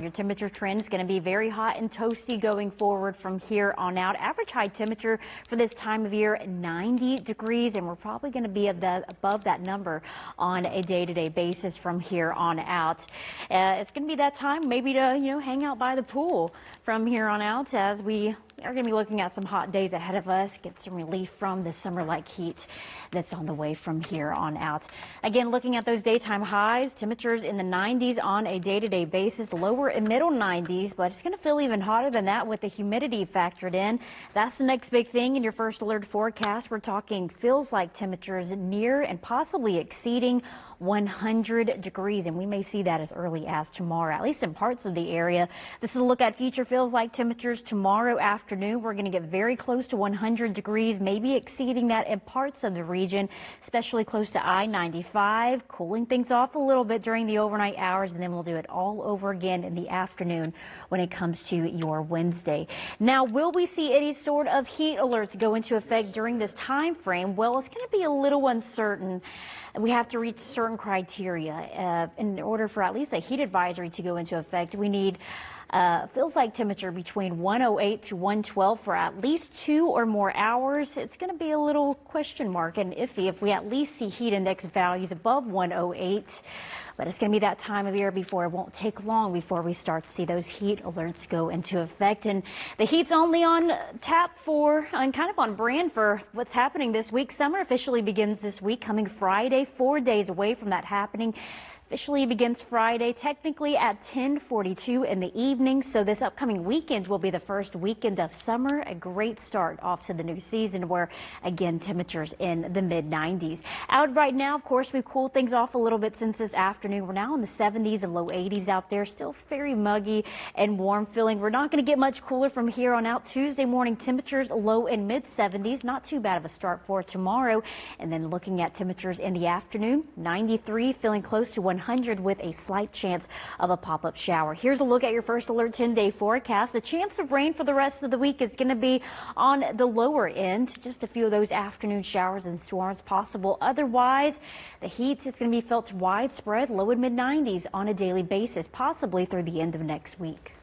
Your temperature trend is going to be very hot and toasty going forward from here on out. Average high temperature for this time of year, 90 degrees, and we're probably going to be above that number on a day-to-day basis from here on out. It's going to be that time maybe to, hang out by the pool from here on out, as we are going to be looking at some hot days ahead of us, get some relief from the summer-like heat that's on the way from here on out. Again, looking at those daytime highs, temperatures in the 90s on a day-to-day basis, lower and middle 90s, but it's going to feel even hotter than that with the humidity factored in. That's the next big thing in your first alert forecast. We're talking feels like temperatures near and possibly exceeding 100 degrees, and we may see that as early as tomorrow, at least in parts of the area. This is a look at future feels like temperatures tomorrow afternoon. We're going to get very close to 100 degrees, maybe exceeding that in parts of the region, especially close to I-95, cooling things off a little bit during the overnight hours, and then we'll do it all over again in the afternoon when it comes to your Wednesday. Now, will we see any sort of heat alerts go into effect during this time frame? Well, it's going to be a little uncertain. We have to reach certain criteria in order for at least a heat advisory to go into effect. We need feels like temperature between 108 to 112 for at least 2 or more hours. It's going to be a little question mark and iffy if we at least see heat index values above 108. But it's going to be that time of year before it won't take long before we start to see those heat alerts go into effect. And the heat's only on tap for and kind of on brand for what's happening this week. Summer officially begins this week, coming Friday, 4 days away from that happening. Officially begins Friday, technically at 10:42 in the evening. So this upcoming weekend will be the first weekend of summer. A great start off to the new season where, again, temperatures in the mid-90s. Out right now, of course, we've cooled things off a little bit since this afternoon. We're now in the 70s and low 80s out there. Still very muggy and warm feeling. We're not going to get much cooler from here on out. Tuesday morning temperatures low and mid-70s. Not too bad of a start for tomorrow. And then looking at temperatures in the afternoon, 93, feeling close to 100 with a slight chance of a pop-up shower. Here's a look at your first alert 10-day forecast. The chance of rain for the rest of the week is going to be on the lower end. Just a few of those afternoon showers and storms possible. Otherwise, the heat is going to be felt widespread, low and mid 90s on a daily basis, possibly through the end of next week.